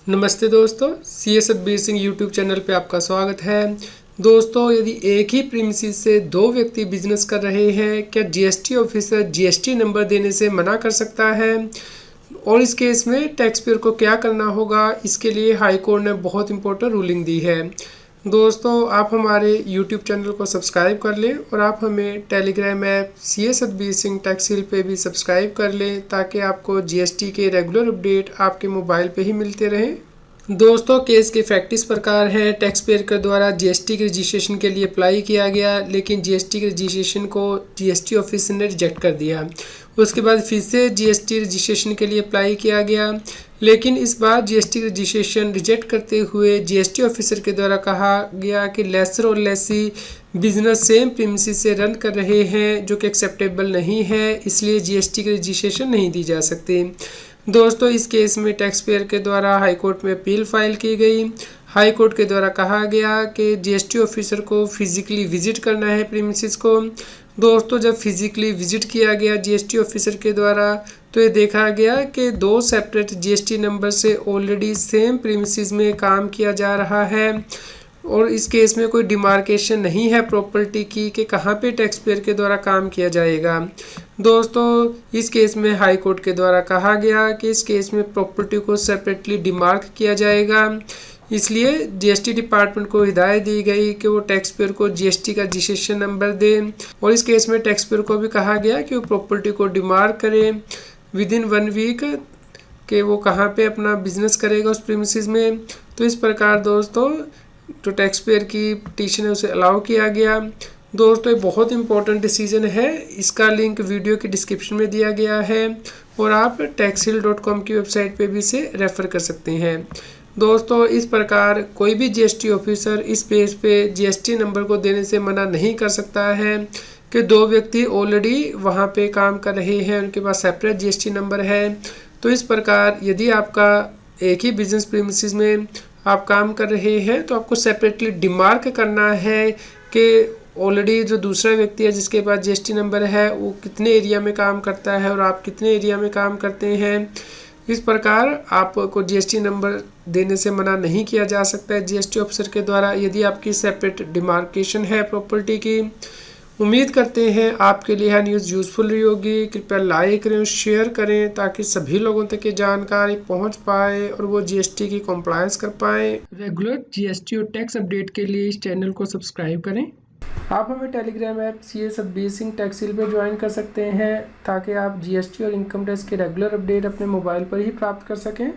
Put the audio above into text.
नमस्ते दोस्तों, C S Satbir Singh YouTube channel पे आपका स्वागत है। दोस्तों, यदि एक ही प्रीमिसेस से दो व्यक्ति बिजनेस कर रहे हैं, क्या जीएसटी ऑफिसर जीएसटी नंबर देने से मना कर सकता है? और इस केस में टैक्स पेयर को क्या करना होगा, इसके लिए हाई कोर्ट ने बहुत इंपॉर्टेंट रूलिंग दी है। दोस्तों, आप हमारे यूट्यूब चैनल को सब्सक्राइब कर लें और आप हमें Telegram app C S Satbir Singh tax hill पे भी सब्सक्राइब कर लें, ताकि आपको जीएसटी के रेगुलर अपडेट आपके मोबाइल पे ही मिलते रहें। दोस्तों, केस के फैक्ट इस प्रकार है। टैक्स पेयर के द्वारा जीएसटी के रजिस्ट्रेशन के लिए अप्लाई किया गया, लेकिन जीएसटी के रजिस्ट्रेशन को जीएसटी ऑफिसर ने रिजेक्ट कर दिया। उसके बाद फिर से जीएसटी रजिस्ट्रेशन के लिए अप्लाई किया गया, लेकिन इस बार जीएसटी रजिस्ट्रेशन रिजेक्ट करते हुए जीएसटी ऑफिसर के द्वारा कहा गया कि लेसर और लेसी बिजनेस सेम प्रीमिसेस से रन कर रहे हैं, जो कि एक्सेप्टेबल नहीं है, इसलिए जीएसटी की रजिस्ट्रेशन नहीं दी जा सकती। दोस्तों, इस केस में टैक्स पेयर के द्वारा हाई कोर्ट में अपील फाइल की गई। हाई कोर्ट के द्वारा कहा गया कि जीएसटी ऑफिसर को फिजिकली विजिट करना है प्रीमिसेस को। दोस्तों, जब फिजिकली विजिट किया गया जीएसटी ऑफिसर के द्वारा, तो ये देखा गया कि दो सेपरेट जीएसटी नंबर से ऑलरेडी सेम प्रीमिसेस में काम किया जा रहा है, और इस केस में कोई डिमार्केशन नहीं है प्रॉपर्टी की कि कहाँ पे टैक्स पेयर के द्वारा काम किया जाएगा। दोस्तों, इस केस में हाई कोर्ट के द्वारा कहा गया कि इस केस में प्रॉपर्टी को सेपरेटली डिमार्क किया जाएगा, इसलिए जीएसटी डिपार्टमेंट को हिदायत दी गई कि वो टैक्स पेयर को जीएसटी का रजिस्ट्रेशन नंबर दें। और इस केस में टैक्स पेयर को भी कहा गया कि वो प्रॉपर्टी को डिमार्क करें विद इन 1 वीक कि वो कहाँ पे अपना बिजनेस करेगा उस प्रीमिसेस में। तो इस प्रकार दोस्तों, जो टैक्स पेयर की पिटीशन है उसे अलाउ किया गया। दोस्तों, ये बहुत इंपॉर्टेंट डिसीजन है। इसका लिंक वीडियो के डिस्क्रिप्शन में दिया गया है, और आप taxhill.com की वेबसाइट पे भी इसे रेफ़र कर सकते हैं। दोस्तों, इस प्रकार कोई भी जीएसटी ऑफिसर इस बेस पे जीएसटी नंबर को देने से मना नहीं कर सकता है कि दो व्यक्ति ऑलरेडी वहाँ पे काम कर रहे हैं, उनके पास सेपरेट जीएसटी नंबर है। तो इस प्रकार यदि आपका एक ही बिजनेस प्रीमिसेस में आप काम कर रहे हैं, तो आपको सेपरेटली डिमार्क करना है कि ऑलरेडी जो दूसरा व्यक्ति है जिसके पास जीएसटी नंबर है, वो कितने एरिया में काम करता है और आप कितने एरिया में काम करते हैं। इस प्रकार आपको जीएसटी नंबर देने से मना नहीं किया जा सकता है जीएसटी ऑफिसर के द्वारा, यदि आपकी सेपरेट डिमार्केशन है प्रॉपर्टी की। उम्मीद करते हैं आपके लिए यह न्यूज़ यूज़फुल रही होगी। कृपया लाइक करें और शेयर करें, ताकि सभी लोगों तक ये जानकारी पहुंच पाए और वो जीएसटी की कंप्लायंस कर पाएँ। रेगुलर जीएसटी और टैक्स अपडेट के लिए इस चैनल को सब्सक्राइब करें। आप हमें Telegram app C S Satbir Singh tax hill पे ज्वाइन कर सकते हैं, ताकि आप जीएसटी और इनकम टैक्स के रेगुलर अपडेट अपने मोबाइल पर ही प्राप्त कर सकें।